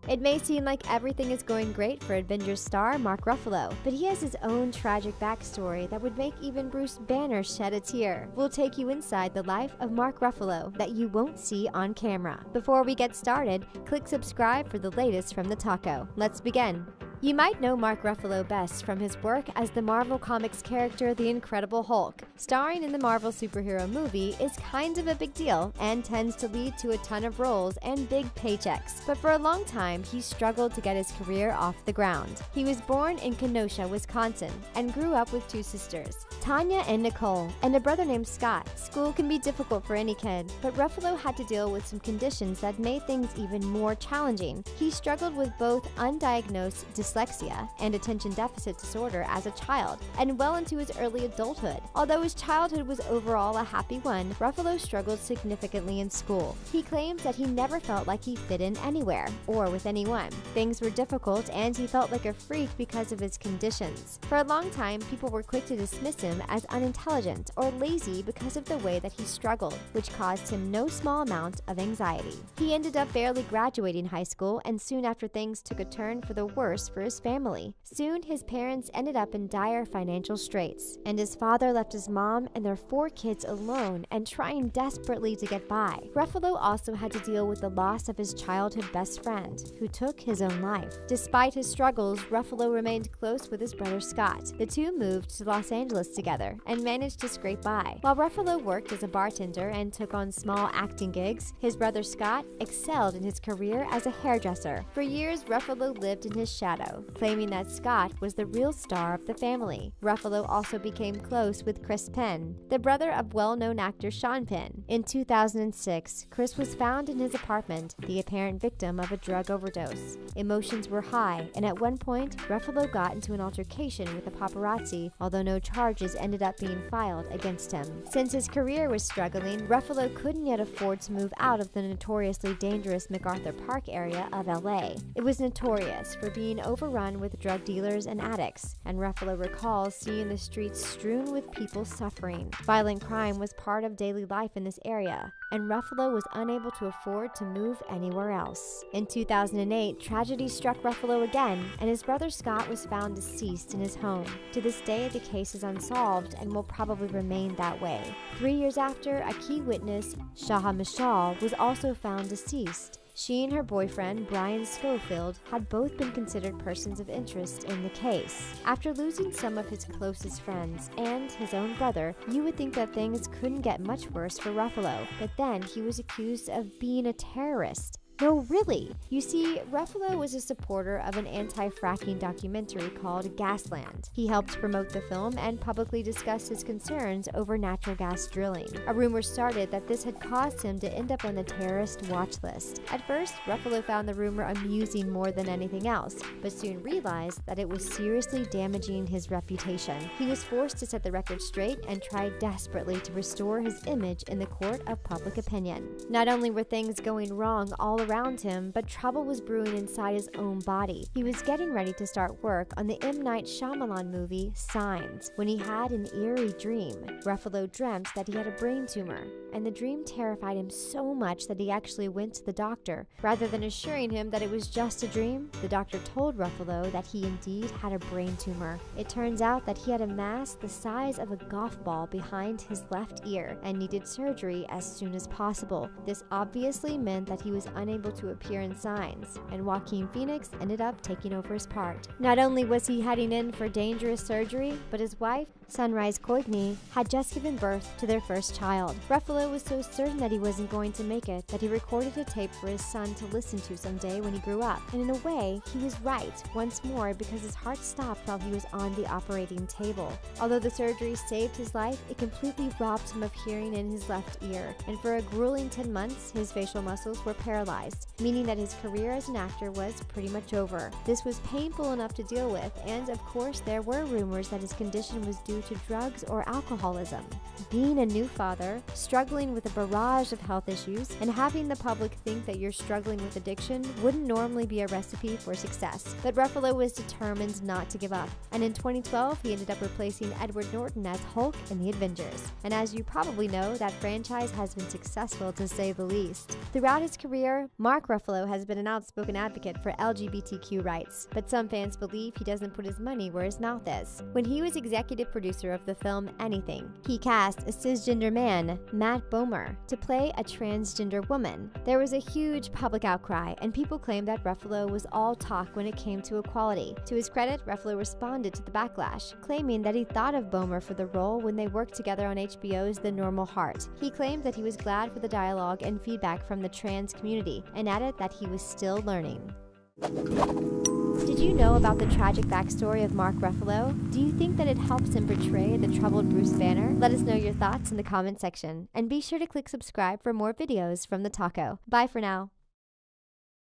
It may seem like everything is going great for Avengers star Mark Ruffalo, but he has his own tragic backstory that would make even Bruce Banner shed a tear. We'll take you inside the life of Mark Ruffalo that you won't see on camera. Before we get started, click subscribe for the latest from the taco. Let's begin. You might know Mark Ruffalo best from his work as the Marvel Comics character The Incredible Hulk. Starring in the Marvel superhero movie is kind of a big deal and tends to lead to a ton of roles and big paychecks. But for a long time, he struggled to get his career off the ground. He was born in Kenosha, Wisconsin, and grew up with two sisters, Tanya and Nicole, and a brother named Scott. School can be difficult for any kid, but Ruffalo had to deal with some conditions that made things even more challenging. He struggled with both undiagnosed dyslexia and attention deficit disorder as a child, and well into his early adulthood. Although his childhood was overall a happy one, Ruffalo struggled significantly in school. He claims that he never felt like he fit in anywhere, or with anyone. Things were difficult, and he felt like a freak because of his conditions. For a long time, people were quick to dismiss him as unintelligent or lazy because of the way that he struggled, which caused him no small amount of anxiety. He ended up barely graduating high school, and soon after things took a turn for the worse for his family. Soon, his parents ended up in dire financial straits, and his father left his mom and their 4 kids alone and trying desperately to get by. Ruffalo also had to deal with the loss of his childhood best friend, who took his own life. Despite his struggles, Ruffalo remained close with his brother Scott. The two moved to Los Angeles together and managed to scrape by. While Ruffalo worked as a bartender and took on small acting gigs, his brother Scott excelled in his career as a hairdresser. For years, Ruffalo lived in his shadow, claiming that Scott was the real star of the family. Ruffalo also became close with Chris Penn, the brother of well-known actor Sean Penn. In 2006, Chris was found in his apartment, the apparent victim of a drug overdose. Emotions were high, and at one point, Ruffalo got into an altercation with the paparazzi, although no charges ended up being filed against him. Since his career was struggling, Ruffalo couldn't yet afford to move out of the notoriously dangerous MacArthur Park area of LA. It was notorious for being overrun with drug dealers and addicts, and Ruffalo recalls seeing the streets strewn with people suffering. Violent crime was part of daily life in this area, and Ruffalo was unable to afford to move anywhere else. In 2008, tragedy struck Ruffalo again, and his brother Scott was found deceased in his home. To this day, the case is unsolved and will probably remain that way. 3 years after, a key witness, Shaha Mashal, was also found deceased. She and her boyfriend, Brian Schofield, had both been considered persons of interest in the case. After losing some of his closest friends and his own brother, you would think that things couldn't get much worse for Ruffalo, but then he was accused of being a terrorist. No, really. You see, Ruffalo was a supporter of an anti-fracking documentary called Gasland. He helped promote the film and publicly discussed his concerns over natural gas drilling. A rumor started that this had caused him to end up on the terrorist watch list. At first, Ruffalo found the rumor amusing more than anything else, but soon realized that it was seriously damaging his reputation. He was forced to set the record straight and tried desperately to restore his image in the court of public opinion. Not only were things going wrong all around him, but trouble was brewing inside his own body. He was getting ready to start work on the M. Night Shyamalan movie Signs when he had an eerie dream. Ruffalo dreamt that he had a brain tumor, and the dream terrified him so much that he actually went to the doctor. Rather than assuring him that it was just a dream, the doctor told Ruffalo that he indeed had a brain tumor. It turns out that he had a mass the size of a golf ball behind his left ear and needed surgery as soon as possible. This obviously meant that he was unable to appear in Signs, and Joaquin Phoenix ended up taking over his part. Not only was he heading in for dangerous surgery, but his wife, Sunrise Coigny, had just given birth to their first child. Ruffalo was so certain that he wasn't going to make it that he recorded a tape for his son to listen to someday when he grew up. And in a way, he was right once more because his heart stopped while he was on the operating table. Although the surgery saved his life, it completely robbed him of hearing in his left ear, and for a grueling 10 months, his facial muscles were paralyzed, meaning that his career as an actor was pretty much over. This was painful enough to deal with, and of course, there were rumors that his condition was due to drugs or alcoholism. Being a new father, struggling with a barrage of health issues, and having the public think that you're struggling with addiction wouldn't normally be a recipe for success. But Ruffalo was determined not to give up, and in 2012, he ended up replacing Edward Norton as Hulk in The Avengers. And as you probably know, that franchise has been successful to say the least. Throughout his career, Mark Ruffalo has been an outspoken advocate for LGBTQ rights, but some fans believe he doesn't put his money where his mouth is. When he was executive producer of the film Anything, he cast a cisgender man, Matt Bomer, to play a transgender woman. There was a huge public outcry, and people claimed that Ruffalo was all talk when it came to equality. To his credit, Ruffalo responded to the backlash, claiming that he thought of Bomer for the role when they worked together on HBO's The Normal Heart. He claimed that he was glad for the dialogue and feedback from the trans community, and added that he was still learning. Did you know about the tragic backstory of Mark Ruffalo? Do you think that it helps him portray the troubled Bruce Banner? Let us know your thoughts in the comment section, and be sure to click subscribe for more videos from The Taco. Bye for now.